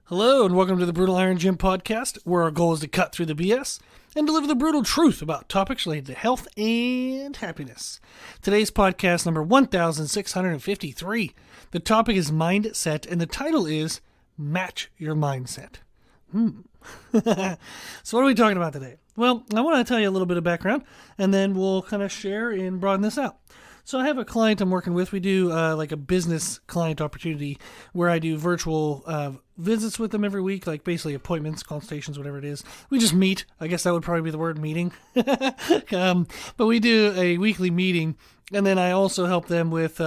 Hello, and welcome to the Brutal Iron Gym podcast, where our goal is to cut through the BS and deliver the brutal truth about topics related to health and happiness. Today's podcast number 1653. The topic is mindset, and the title is Match Your Mindset. So what are we talking about today? Well, I want to tell you a little bit of background, and then we'll kind of share and broaden this out. So I have a client I'm working with. We do like a business client opportunity where I do virtual visits with them every week, like basically appointments, consultations, whatever it is. We just meet. I guess that would probably be the word meeting. But we do a weekly meeting, and then I also help them with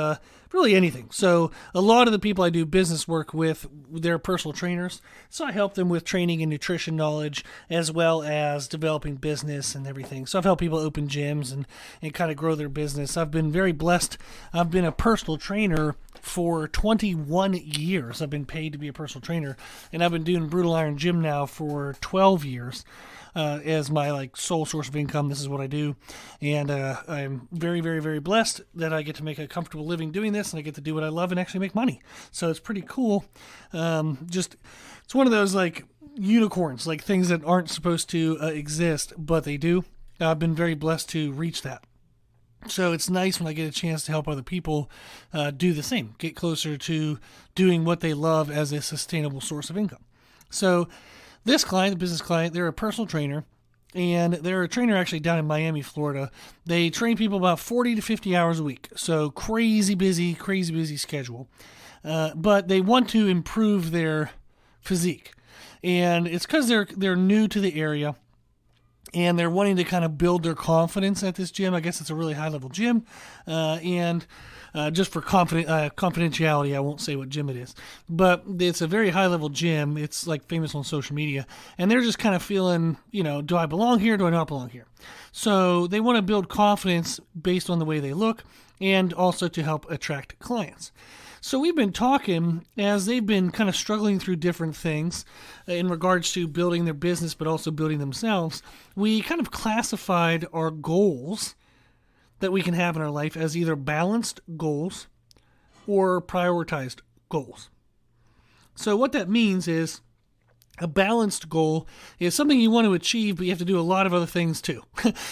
really anything. So a lot of the people I do business work with, they're personal trainers. So I help them with training and nutrition knowledge, as well as developing business and everything. So I've helped people open gyms and kind of grow their business. I've been very blessed. I've been a personal trainer for 21 years. I've been paid to be a personal trainer, and I've been doing Brutal Iron Gym now for 12 years. As my sole source of income. This is what I do, and I'm very, very, very blessed that I get to make a comfortable living doing this, and I get to do what I love and actually make money. So it's pretty cool. It's one of those unicorns, like things that aren't supposed to exist, but they do. I've been very blessed to reach that. So it's nice when I get a chance to help other people do the same, get closer to doing what they love as a sustainable source of income. So this client, the business client, they're a personal trainer, and they're a trainer actually down in Miami, Florida. They train people about 40 to 50 hours a week, so crazy busy schedule. But they want to improve their physique, and it's because they're new to the area, and they're wanting to kind of build their confidence at this gym. I guess it's a really high-level gym, and just for confidentiality, I won't say what gym it is. But it's a very high-level gym. It's famous on social media. And they're just kind of feeling, do I belong here? Do I not belong here? So they want to build confidence based on the way they look and also to help attract clients. So we've been talking as they've been kind of struggling through different things in regards to building their business, but also building themselves. We kind of classified our goals that we can have in our life as either balanced goals or prioritized goals. So what that means is a balanced goal is something you want to achieve, but you have to do a lot of other things too.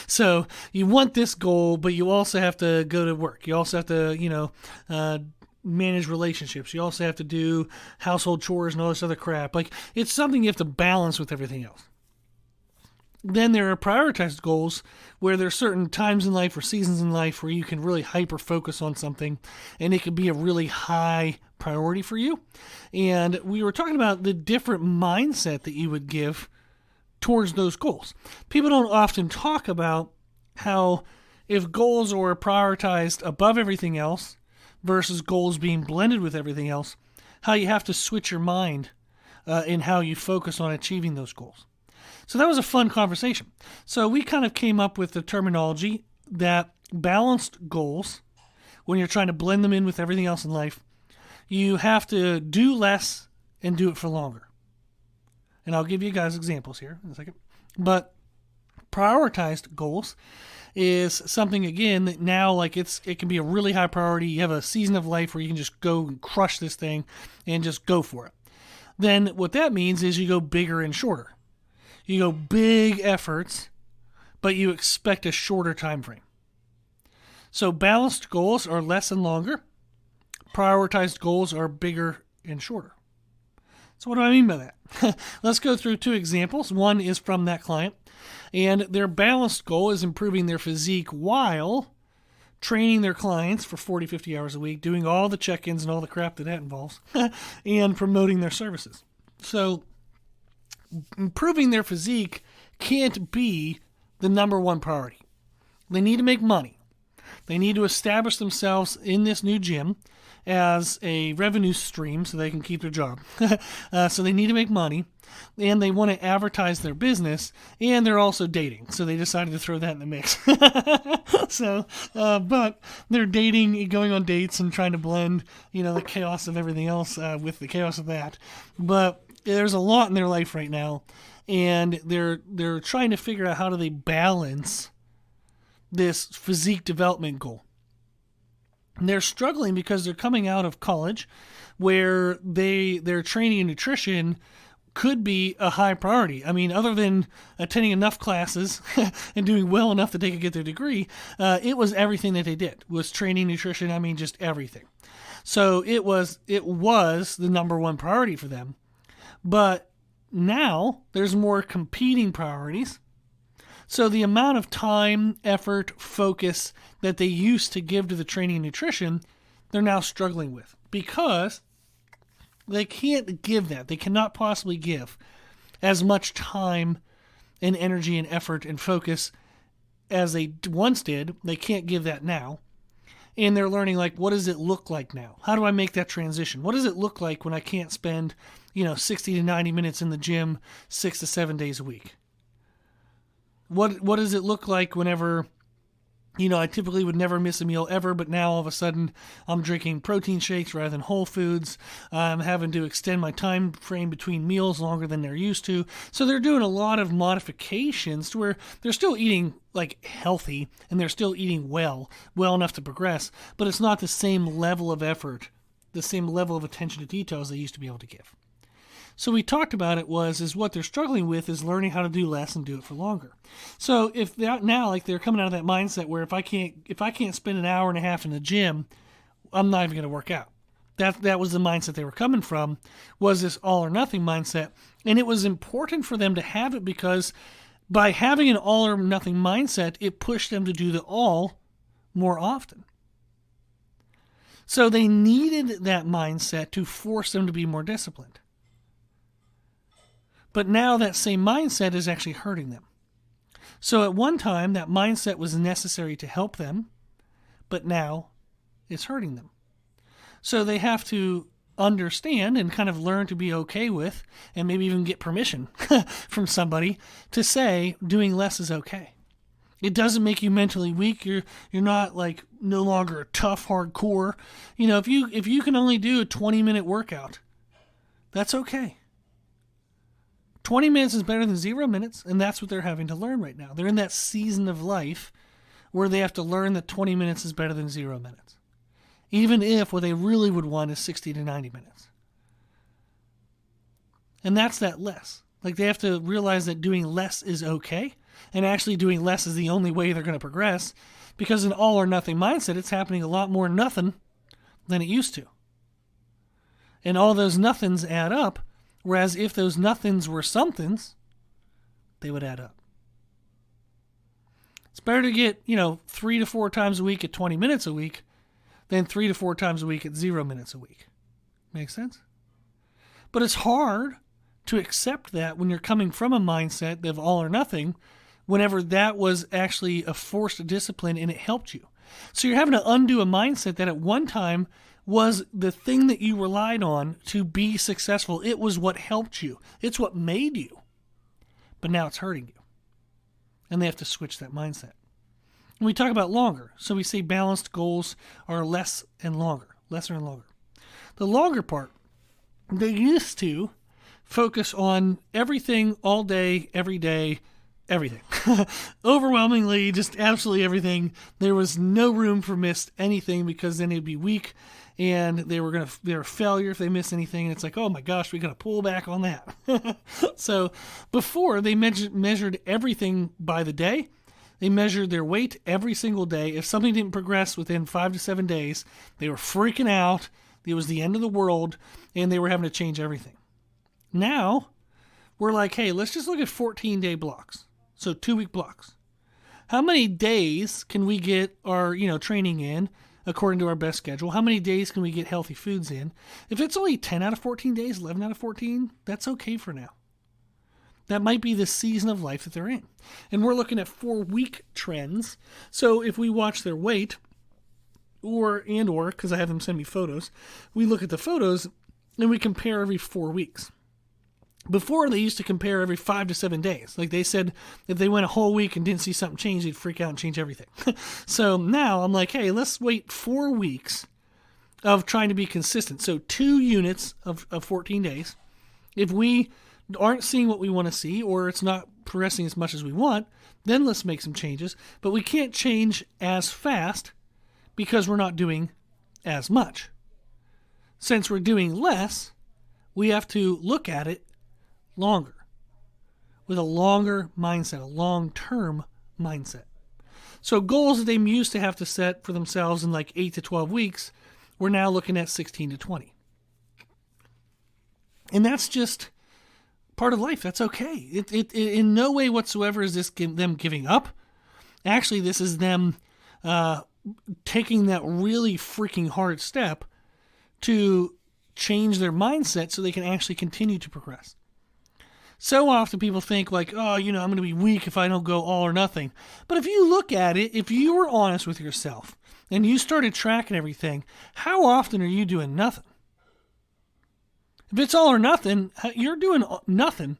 So you want this goal, but you also have to go to work. You also have to, manage relationships. You also have to do household chores and all this other crap. It's something you have to balance with everything else. Then there are prioritized goals where there are certain times in life or seasons in life where you can really hyper-focus on something, and it could be a really high priority for you. And we were talking about the different mindset that you would give towards those goals. People don't often talk about how if goals are prioritized above everything else versus goals being blended with everything else, how you have to switch your mind in how you focus on achieving those goals. So that was a fun conversation. So we kind of came up with the terminology that balanced goals, when you're trying to blend them in with everything else in life, you have to do less and do it for longer. And I'll give you guys examples here in a second. But prioritized goals is something, again, that now it can be a really high priority. You have a season of life where you can just go and crush this thing and just go for it. Then what that means is you go bigger and shorter. You go big efforts, but you expect a shorter time frame. So balanced goals are less and longer. Prioritized goals are bigger and shorter. So what do I mean by that? Let's go through two examples. One is from that client, and their balanced goal is improving their physique while training their clients for 40, 50 hours a week, doing all the check-ins and all the crap that involves, and promoting their services. So improving their physique can't be the number one priority. They need to make money. They need to establish themselves in this new gym as a revenue stream so they can keep their job. So they need to make money, and they want to advertise their business, and they're also dating. So they decided to throw that in the mix. But they're dating, going on dates, and trying to blend, the chaos of everything else with the chaos of that. But there's a lot in their life right now, and they're trying to figure out how do they balance this physique development goal. And they're struggling because they're coming out of college where their training and nutrition could be a high priority. I mean, other than attending enough classes and doing well enough that they could get their degree, it was everything that they did was training, nutrition. I mean, just everything. So it was the number one priority for them. But now there's more competing priorities. So the amount of time, effort, focus that they used to give to the training and nutrition, they're now struggling with because they can't give that. They cannot possibly give as much time and energy and effort and focus as they once did. They can't give that now. And they're learning, like, what does it look like now? How do I make that transition? What does it look like when I can't spend, 60 to 90 minutes in the gym 6 to 7 days a week? What does it look like whenever, I typically would never miss a meal ever, but now all of a sudden I'm drinking protein shakes rather than whole foods. I'm having to extend my time frame between meals longer than they're used to. So they're doing a lot of modifications to where they're still eating like healthy and they're still eating well enough to progress, but it's not the same level of effort, the same level of attention to detail as they used to be able to give. So we talked about is what they're struggling with is learning how to do less and do it for longer. So if they're coming out of that mindset where if I can't spend an hour and a half in the gym, I'm not even going to work out. That was the mindset they were coming from, was this all or nothing mindset. And it was important for them to have it because by having an all or nothing mindset, it pushed them to do the all more often. So they needed that mindset to force them to be more disciplined. But now that same mindset is actually hurting them. So at one time, that mindset was necessary to help them, but now it's hurting them. So they have to understand and kind of learn to be okay with, and maybe even get permission from somebody to say doing less is okay. It doesn't make you mentally weak. You're not like no longer a tough, hardcore. If you can only do a 20-minute workout, that's okay. 20 minutes is better than 0 minutes, and that's what they're having to learn right now. They're in that season of life where they have to learn that 20 minutes is better than 0 minutes, even if what they really would want is 60 to 90 minutes. And that's that less. Like, they have to realize that doing less is okay, and actually doing less is the only way they're going to progress, because in all or nothing mindset, it's happening a lot more nothing than it used to. And all those nothings add up. Whereas if those nothings were somethings, they would add up. It's better to get, 3 to 4 times a week at 20 minutes a week than 3 to 4 times a week at 0 minutes a week. Make sense? But it's hard to accept that when you're coming from a mindset of all or nothing, whenever that was actually a forced discipline and it helped you. So you're having to undo a mindset that at one time was the thing that you relied on to be successful. It was what helped you. It's what made you. But now it's hurting you. And they have to switch that mindset. And we talk about longer. So we say balanced goals are less and longer. Lesser and longer. The longer part, they used to focus on everything all day, every day, everything. Overwhelmingly, just absolutely everything. There was no room for missed anything because then it'd be weak. And they're a failure if they miss anything. And it's like, oh my gosh, we got to pull back on that. So before, they measured everything by the day. They measured their weight every single day. If something didn't progress within 5 to 7 days, they were freaking out. It was the end of the world, and they were having to change everything. Now, we're like, hey, let's just look at 14-day blocks. So 2-week blocks. How many days can we get our, training in according to our best schedule? How many days can we get healthy foods in? If it's only 10 out of 14 days, 11 out of 14, that's okay for now. That might be the season of life that they're in. And we're looking at 4-week trends. So if we watch their weight, or because I have them send me photos, we look at the photos and we compare every 4 weeks. Before, they used to compare every 5 to 7 days. Like they said, if they went a whole week and didn't see something change, they'd freak out and change everything. So now I'm like, hey, let's wait 4 weeks of trying to be consistent. So 2 units of 14 days. If we aren't seeing what we want to see, or it's not progressing as much as we want, then let's make some changes. But we can't change as fast because we're not doing as much. Since we're doing less, we have to look at it longer, with a longer mindset, a long-term mindset. So goals that they used to have to set for themselves in like 8 to 12 weeks, we're now looking at 16 to 20. And that's just part of life. That's okay. It in no way whatsoever is this them giving up. Actually, this is them taking that really freaking hard step to change their mindset so they can actually continue to progress. So often people think like, oh, I'm going to be weak if I don't go all or nothing. But if you look at it, if you were honest with yourself and you started tracking everything, how often are you doing nothing? If it's all or nothing, you're doing nothing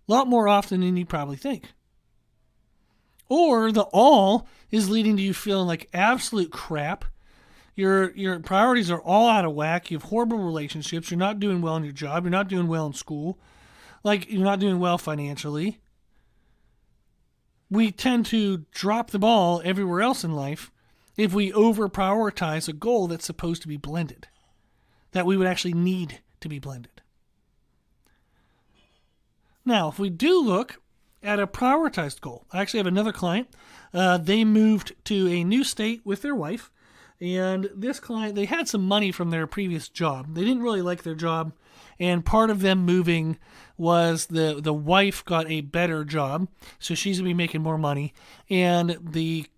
a lot more often than you probably think. Or the all is leading to you feeling like absolute crap. Your priorities are all out of whack. You have horrible relationships. You're not doing well in your job. You're not doing well in school. Like, you're not doing well financially. We tend to drop the ball everywhere else in life if we over-prioritize a goal that's supposed to be blended, that we would actually need to be blended. Now, if we do look at a prioritized goal, I actually have another client. They moved to a new state with their wife, and this client, they had some money from their previous job. They didn't really like their job, and part of them moving was the wife got a better job, so she's going to be making more money, and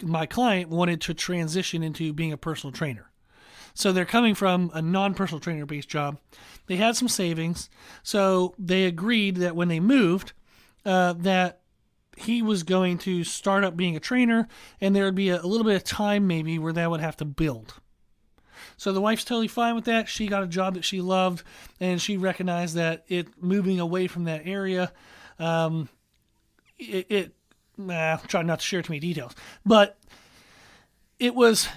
my client wanted to transition into being a personal trainer. So they're coming from a non-personal trainer-based job. They had some savings, so they agreed that when they moved, that he was going to start up being a trainer, and there would be a little bit of time maybe where that would have to build. So the wife's totally fine with that. She got a job that she loved, and she recognized that moving away from that area, try not to share too many details, but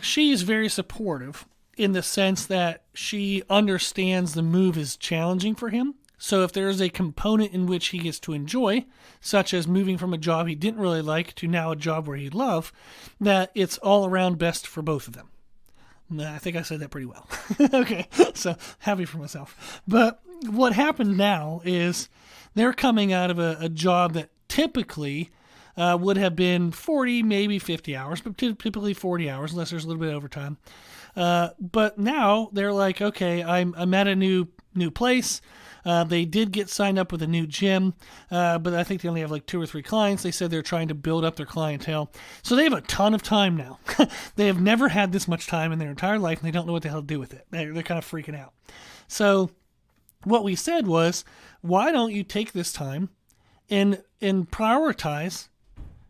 she is very supportive in the sense that she understands the move is challenging for him. So if there's a component in which he gets to enjoy, such as moving from a job he didn't really like to now a job where he'd love, that it's all around best for both of them. I think I said that pretty well. Okay, so happy for myself. But what happened now is they're coming out of a job that typically would have been 40, maybe 50 hours, but typically 40 hours, unless there's a little bit of overtime. But now they're like, okay, I'm at a new place. They did get signed up with a new gym, but I think they only have like 2 or 3 clients. They said they're trying to build up their clientele. So they have a ton of time now. They have never had this much time in their entire life, and they don't know what the hell to do with it. They're kind of freaking out. So what we said was, why don't you take this time and prioritize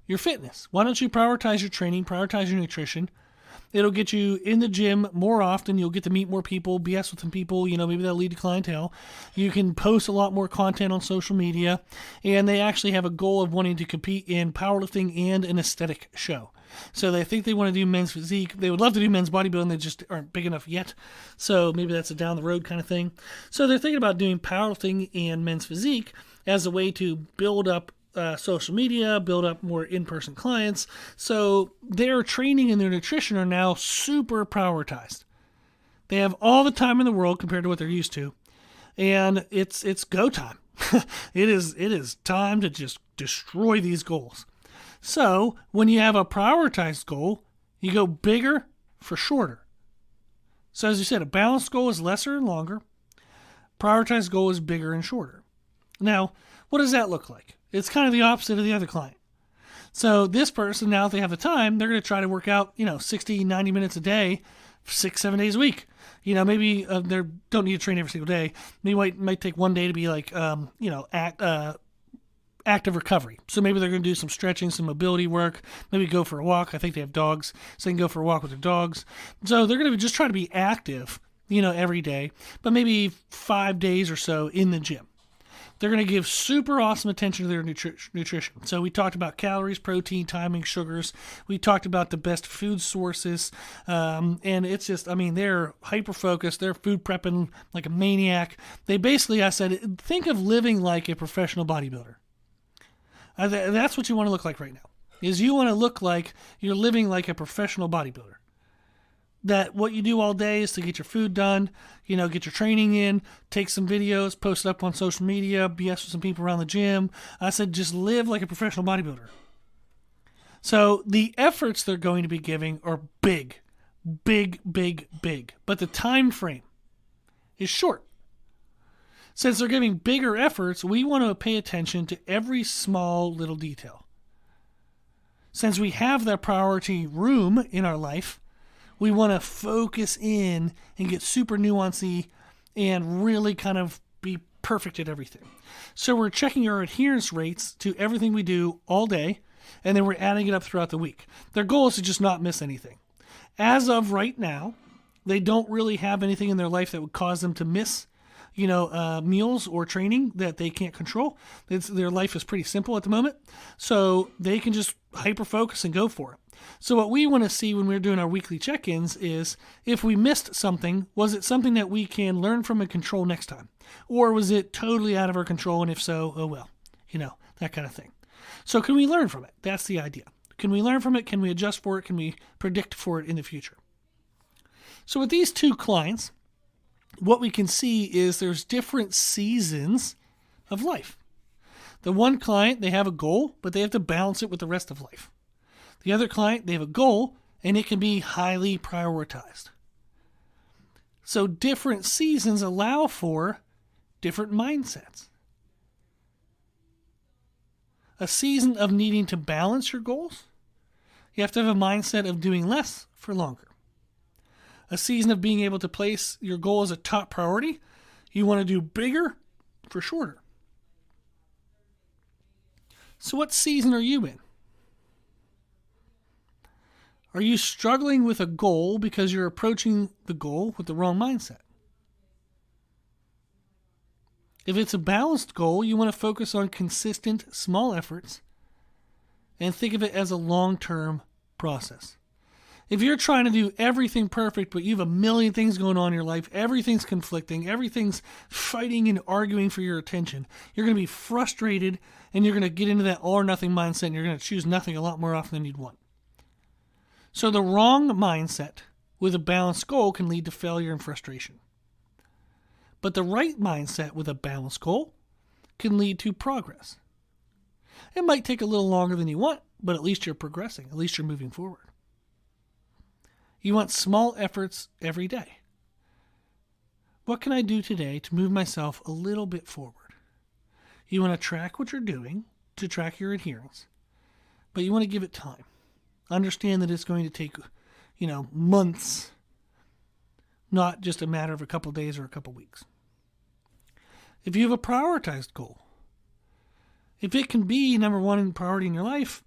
your fitness? Why don't you prioritize your training, prioritize your nutrition? It'll get you in the gym more often. You'll get to meet more people, BS with some people. Maybe that'll lead to clientele. You can post a lot more content on social media. And they actually have a goal of wanting to compete in powerlifting and an aesthetic show. So they think they want to do men's physique. They would love to do men's bodybuilding. They just aren't big enough yet. So maybe that's a down the road kind of thing. So they're thinking about doing powerlifting and men's physique as a way to build up social media, build up more in-person clients. So their training and their nutrition are now super prioritized. They have all the time in the world compared to what they're used to. And it's go time. It is time to just destroy these goals. So when you have a prioritized goal, you go bigger for shorter. So as you said, a balanced goal is lesser and longer. Prioritized goal is bigger and shorter. Now, what does that look like? It's kind of the opposite of the other client. So this person, now if they have the time, they're going to try to work out, 60, 90 minutes a day, 6-7 days a week. Maybe they don't need to train every single day. Maybe might take one day to be like, active recovery. So maybe they're going to do some stretching, some mobility work, maybe go for a walk. I think they have dogs, so they can go for a walk with their dogs. So they're going to just try to be active, every day, but maybe 5 days or so in the gym. They're going to give super awesome attention to their nutrition. So we talked about calories, protein, timing, sugars. We talked about the best food sources. And it's just, they're hyper-focused. They're food prepping like a maniac. They basically, I said, think of living like a professional bodybuilder. That's what you want to look like right now, is you want to look like you're living like a professional bodybuilder. that what you do all day is to get your food done, get your training in, take some videos, post it up on social media, BS with some people around the gym. I said, just live like a professional bodybuilder. So the efforts they're going to be giving are big, big, big, big. But the time frame is short. Since they're giving bigger efforts, we want to pay attention to every small little detail. Since we have that priority room in our life, we want to focus in and get super nuancy and really kind of be perfect at everything. So we're checking our adherence rates to everything we do all day, and then we're adding it up throughout the week. Their goal is to just not miss anything. As of right now, they don't really have anything in their life that would cause them to miss meals or training that they can't control. Their life is pretty simple at the moment, so they can just hyper-focus and go for it. So what we want to see when we're doing our weekly check-ins is if we missed something, was it something that we can learn from and control next time? Or was it totally out of our control, and if so, oh well, that kind of thing. So can we learn from it? That's the idea. Can we learn from it? Can we adjust for it? Can we predict for it in the future? So with these two clients, what we can see is there's different seasons of life. The one client, they have a goal, but they have to balance it with the rest of life. The other client, they have a goal, and it can be highly prioritized. So different seasons allow for different mindsets. A season of needing to balance your goals, you have to have a mindset of doing less for longer. A season of being able to place your goal as a top priority, you want to do bigger for shorter. So what season are you in? Are you struggling with a goal because you're approaching the goal with the wrong mindset? If it's a balanced goal, you want to focus on consistent small efforts and think of it as a long-term process. If you're trying to do everything perfect, but you have a million things going on in your life, everything's conflicting, everything's fighting and arguing for your attention, you're going to be frustrated and you're going to get into that all or nothing mindset and you're going to choose nothing a lot more often than you'd want. So the wrong mindset with a balanced goal can lead to failure and frustration. But the right mindset with a balanced goal can lead to progress. It might take a little longer than you want, but at least you're progressing. At least you're moving forward. You want small efforts every day. What can I do today to move myself a little bit forward? You want to track what you're doing to track your adherence, but you want to give it time. Understand that it's going to take, months, not just a matter of a couple days or a couple weeks. If you have a prioritized goal, if it can be number one priority in your life,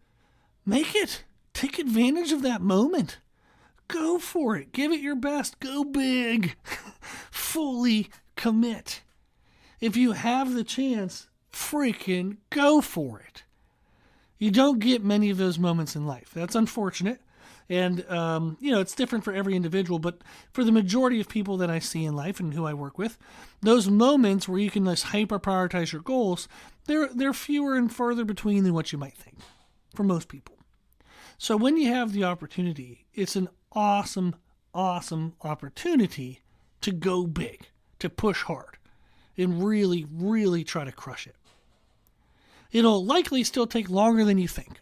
make it. Take advantage of that moment. Go for it. Give it your best. Go big. Fully commit. If you have the chance, freaking go for it. You don't get many of those moments in life. That's unfortunate. And, it's different for every individual. But for the majority of people that I see in life and who I work with, those moments where you can just hyper-prioritize your goals, they're fewer and further between than what you might think for most people. So when you have the opportunity, it's an awesome, awesome opportunity to go big, to push hard, and really, really try to crush it. It'll likely still take longer than you think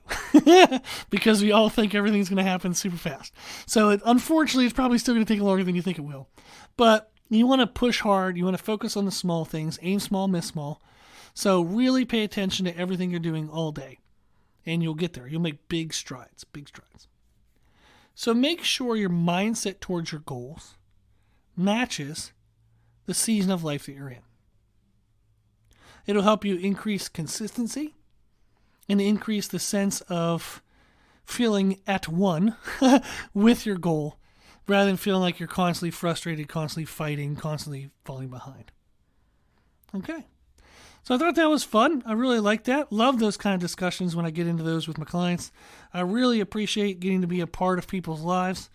because we all think everything's going to happen super fast. So unfortunately, it's probably still going to take longer than you think it will. But you want to push hard. You want to focus on the small things. Aim small, miss small. So really pay attention to everything you're doing all day. And you'll get there. You'll make big strides, big strides. So make sure your mindset towards your goals matches the season of life that you're in. It'll help you increase consistency and increase the sense of feeling at one with your goal rather than feeling like you're constantly frustrated, constantly fighting, constantly falling behind. Okay. So I thought that was fun. I really like that. Love those kind of discussions when I get into those with my clients. I really appreciate getting to be a part of people's lives.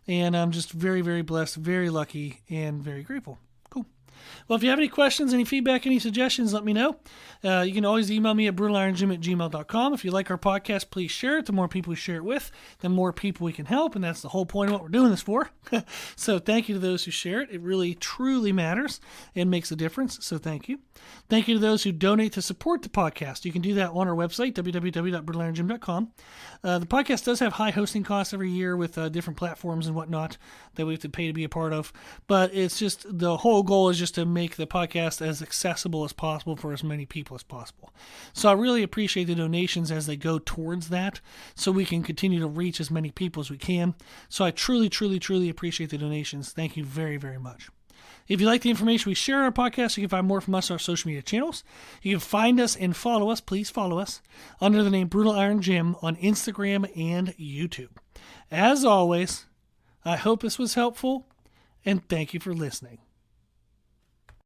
And I'm just very, very blessed, very lucky, and very grateful. Cool. Well, if you have any questions, any feedback, any suggestions, let me know. You can always email me at brutalirongym@gmail.com. If you like our podcast, please share it. The more people we share it with, the more people we can help, and that's the whole point of what we're doing this for. So thank you to those who share it. It really, truly matters and makes a difference, so thank you. Thank you to those who donate to support the podcast. You can do that on our website, www.brutalirongym.com. The podcast does have high hosting costs every year with different platforms and whatnot that we have to pay to be a part of, but it's just the whole goal is just to make the podcast as accessible as possible for as many people as possible. So I really appreciate the donations as they go towards that so we can continue to reach as many people as we can. So I truly, truly, truly appreciate the donations. Thank you very, very much. If you like the information we share on our podcast, you can find more from us on our social media channels. You can find us and follow us, please follow us, under the name Brutal Iron Gym on Instagram and YouTube. As always, I hope this was helpful, and thank you for listening.